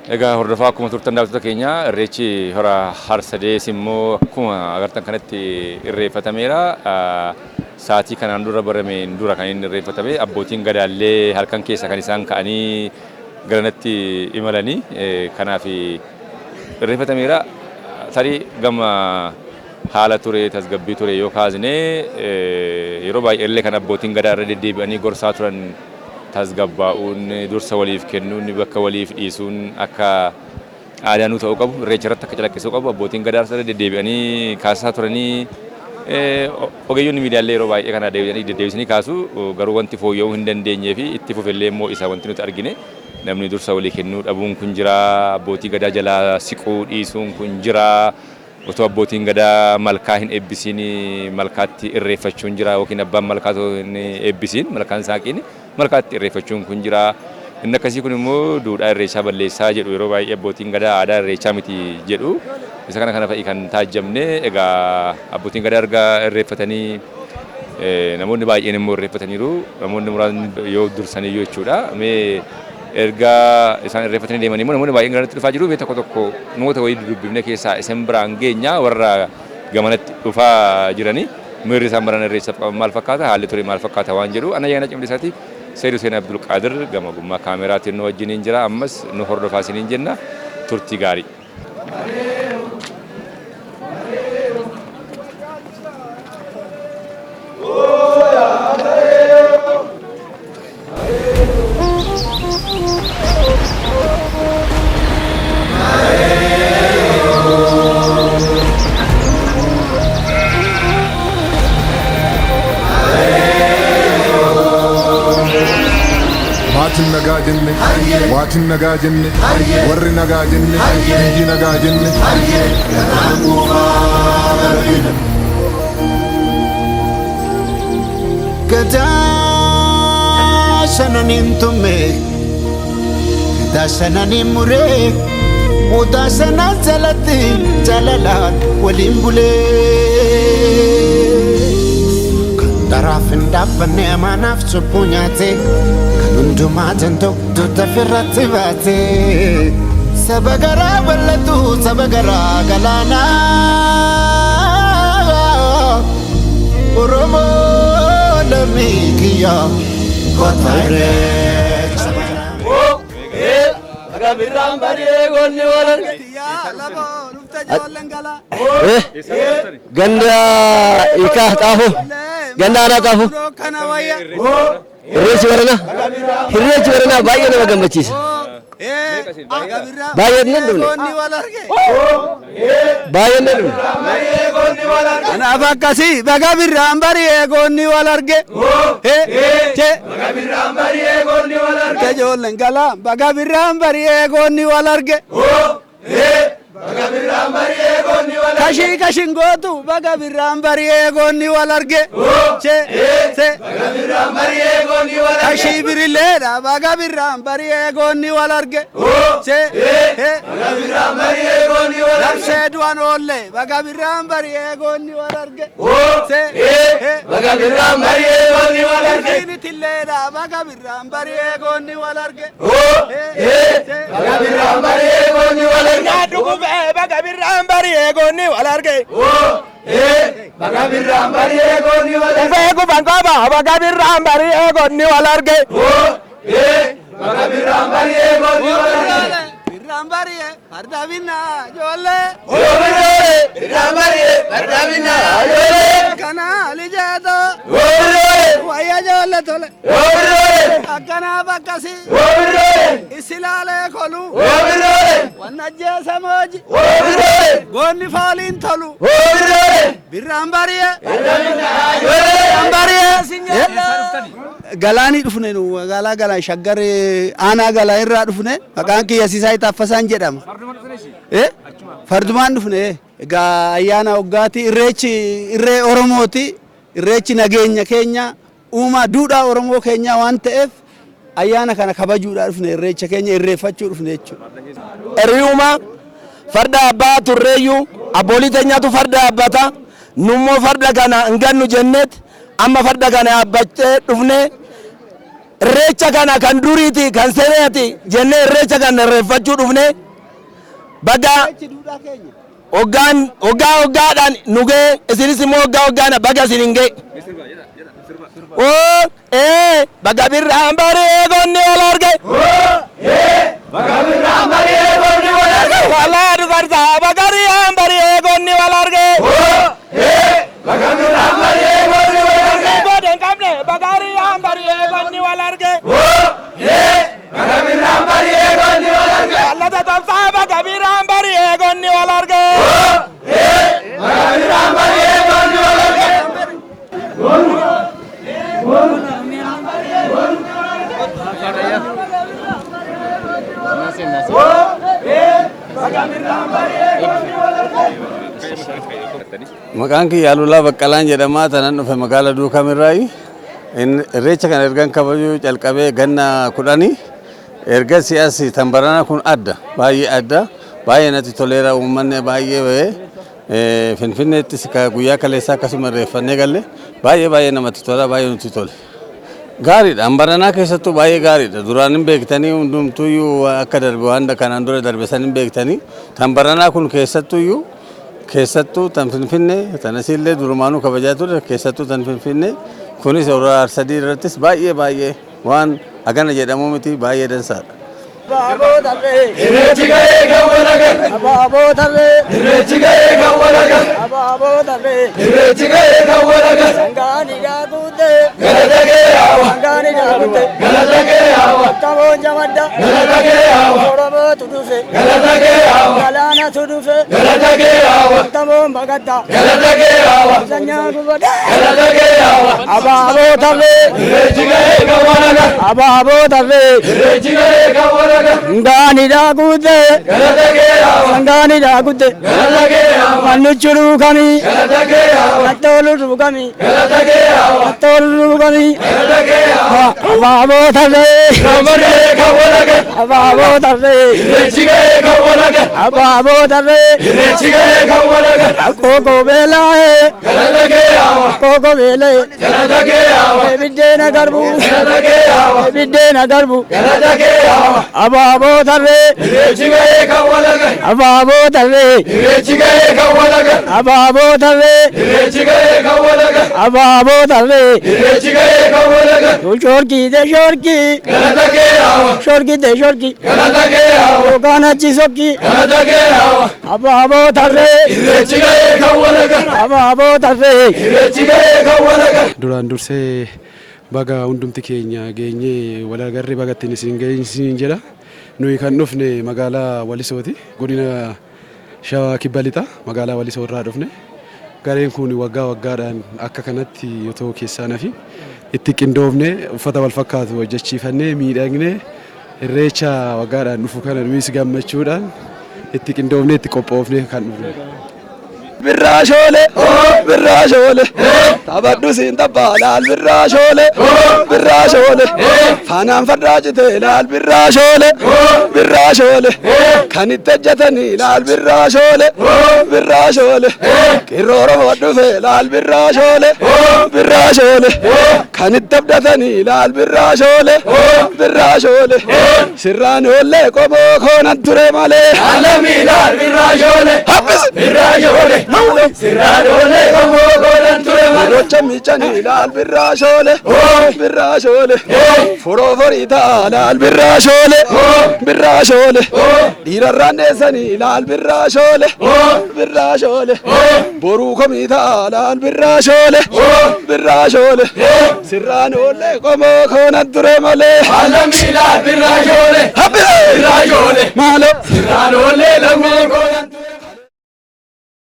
Egaa hordofaa akkuma turtan daawwattoota keenya irreechi hora Harsadees immoo akkuma agartan kanatti irreeffatameera. Sa'aatii kanaan dura barameen dura kan inni irreeffatame abbootiin gadaallee halkan keessa kan isaan ka'anii garanatti imalanii kanaaf irreeffatameera. Tarii gama haala ture tasgabbii ture yoo kaasne yeroo baay'ee kan abbootiin gadaa irra deddeebi'anii gorsaa turan tasgabbaa'uun dursa waliif kennuun bakka waliif dhiisuun akka aadaanuu ta'uu qabu irreecha irratti akka calaqqisuu qabu abbootiin gadaa irra deddeebi'anii kaasaa turanii ogeeyyoonni miidiyaalee yeroo baay'ee kana deddeebisanii kaasu garuu wanti fooyya'uu hin dandeenyee fi itti fufillee immoo isa wanti nuti argine namni dursa walii kennuu dhabuun kun jira abbootii gadaa jalaa siquu dhiisuun kun jira otoo abbootiin gadaa malkaa hin eebbisiin malkaatti irreeffachuun jira yookiin abbaan malkaa hin eebbisiin malkaan saaqiin malkaatti irreeffachuun kun jira. Inni akkasii kun immoo duudhaa irreechaa balleessaa jedhu yeroo baay'ee abbootiin gadaa aadaa irreechaa miti jedhu isa kana fa'i kan taajjabne egaa abbootiin gadaa erga irreeffatanii namoonni baay'een immoo irreeffataniiru namoonni muraasni yoo dursanii jechuudha. Mee erga isaan irreeffatanii deemanii immoo namoonni baay'een garanatti dhufaa jiru. Mee tokko namoota wayii dubbifne keessaa isin biraan geenya warra gamanatti dhufaa jiranii miirri isaan baran irreessaaf qaban maal fakkaata haalli ture maal fakkaata waan jedhu ana yaana cimdisaatiif Sayyid Hussein Abdul Qadir gama gummaa kaameraatiin nu wajjiniin jira ammas nu hordofaa isiniin jenna turtii gaarii. Waatin nagaa jenne warri nagaa jenne biyyi nagaa jenne gadaa shananiin tumme gadaa shananiin muree mudaa sanaan jalatti jalalaan waliin bulee kan daraaf hin dhaabbanne amaanaaf cubbuu nyaate hundumaa jantoota tafirratti baate saba garaa bal'atu saba garaa galaanaa Oromoo lammii kiyya kota irreecha Bagabirraan baree goonni walan ganda ikaa xaafu ganda aanaa xaafu Hirreechi baranaa baay'ee nama gammachiisa. Baay'ee nan dhufne. Baay'ee nan dhufne. Kanaaf akkasii Bagabirraan baree goonni wal arge. Bagabirraan baree goonni wal arge. Ijoolleen galaa Bagabirraan baree goonni wal arge. Bagabirraan baree goonni wal arge. Kashin gootu Bagabirraan baree goonni wal arge. Bagabirraan baree goonni wal arge. Kashi birilleedha Bagabirraan baree goonni wal arge. Bagabirraan baree goonni wal arge. Labsee du'an oolle Bagabirraan baree goonni wal arge. Bagabirraan baree goonni wal arge. Tilleedha Bagabirraan baree goonni wal arge. Bagabirraan baree goonni wal arge. Bagabirraan baree goonni wal arge. Bagabirraan baree goonni wal arge. Beekuban qaba Bagabirraan baree goonni wal arge. Bagabirraan baree goonni wal arge. Birraan baree farda binnaa ijoollee. Birraan baree farda binnaa ijoollee. Kana lijeeto. Wayya ijoollee tole. Akkanaaf akkasii. Isilaalee kolu. Wanna jeesa mooji. Goonni fooliin tolu. Birraan baree. Birraan baree. Galaanii dhufne nu galaa shaggar aanaa galaa irraa dhufne maqaan kiyya Sisaay Taaffasaan jedhama. Fardumaan dhufne egaa ayyaana waggaati irree Oromooti irreechi nageenya keenya uumaa duudhaa Oromoo keenya waan ta'eef ayyaana kana kabajuudhaa dhufne irreecha keenya irreeffachuu dhufne jechuudha. Hiriyuma farda abbaa turreeyyuu abboolii teenyaatu farda abbata nummoo farda kana hin gannu jenneet amma farda kana abbattee dhufne irreecha kana kan duriiti kan seneeti jennee irreecha kana irreeffachuu dhufne baga hoggaadhaan nu ga'e isinis immoo hoggaadhaan baga isin hin ga'e. Baga birraan baree goonni wal arge. Baga birraan baree goonni wal arge. Walaa dubartaa baga birraan baree goonni wal arge. Baga birraan baree goonni wal arge. Godeen qabne baga birraan baree goonni wal arge. Baga birraan baree goonni wal arge. Wallata tolfaa baga birraan baree goonni wal arge. Baga birraan baree goonni wal arge. Maqaan kiyya Lulaa Baqqalaan jedhama. Tanan dhufe magaalaa Duukamirraayi. Irreecha kana ergan kabajuu calqabee ganna 10 erga siyaasi tambarana kun adda baay'ee natti toleera. Uummanni baay'ee Finfinneettis guyyaa kaleessaa akkasuma irreeffannee galle baay'ee namatti tola, baay'ee nutti tole. Gaariidha. Tambaranaa keessattuu baay'ee gaariidha. Duraan hin beektanii hundumtuyyuu akka darbe waan kanaan dura darbe san hin beektanii. Tambaranaa kun keessattuu tan Finfinnee tanasiillee durumaanuu kabajaa ture keessattuu tan Finfinnee kunis hora arsadii irrattis baay'ee waan hagana jedhamu miti baay'ee dansaadha. Irreechi ga'ee gawwalaga. Irreechi ga'ee gawwalaga. Irreechi ga'ee gawwalaga. Sangaani gaagute. Galata ga'ee hawa. Sangaani gaagute. Galata ga'ee hawa. Tamoo jamadda. Galata ga'ee hawa. Oromoo tudufe. Galata ga'ee hawa. Galaana tudufe. Galata ga'ee hawa. Tamoo bagadda. Galata ga'ee hawa. Sanyaa gubada. Galata ga'ee hawa. Abaaboo tarree. Irreechi ga'ee gawwalaga. Abaaboo tarree. Irreechi ga'ee gawwalaga. Ngani daagute galata geeyawa ngani daagute galata geeyawa manuchuru kami galata geeyawa atolu rugami galata geeyawa atolu rugami galata geeyawa ababo tare kamare kawalaga ababo tare rechige kawalaga ababo tare rechige kawalaga koko belae galata geeyawa koko bele galata geeyawa bidena garbu galata geeyawa bidena garbu galata geeyawa ababo tarre irreechi ga'ee kawwalaga ababo tarre irreechi ga'ee kawwalaga ababo tarre irreechi ga'ee kawwalaga ababo tarre irreechi ga'ee kawwalaga shorki de shorki galata geeyawa shorki de shorki galata geeyawa kana chisoki galata geeyawa ababo tarre irreechi ga'ee kawwalaga ababo tarre irreechi ga'ee kawwalaga duraan dursee baga hundumti keenya geenye wal agarre bagattiin isin geenyisiin jedha. Nuyi kan dhufne magaalaa Walisooti. Godina Shawaa Kibba Lixaa magaalaa Walisoo irraa dhufne. Gareen kun waggaadhaan akka kanatti yoo keessaa nafi itti qindoofne uffata wal fakkaatu hojjechiifannee miidhagnee irreecha waggaadhaan dhufu kana nuyis gammachuudhaan itti qindoofne itti qophoofne kan dhufne. Birraashole birraashole taphadhu siin tabbaa laal birraashole birraashole faanaan fardaajite laal birraashole kan itti ejjatanii laal birraashole qirroo Oromoo dhufe laal birraashole kan itti abdatanii laal birraashole sirraan oollee qomoo koonan ture malee alamii laal birraashole habbis birraashole sirraadole qomoo koonan ture malee rocha miichanii laal birraashole foroo forii ta'a laal birraashole dhiirarraan dheessanii laal birraashole boruu komii ta'a laal birraashole sirraan oollee qomoo koonan ture malee alamii laal birraashole habbis birraashole maalo sirraan oollee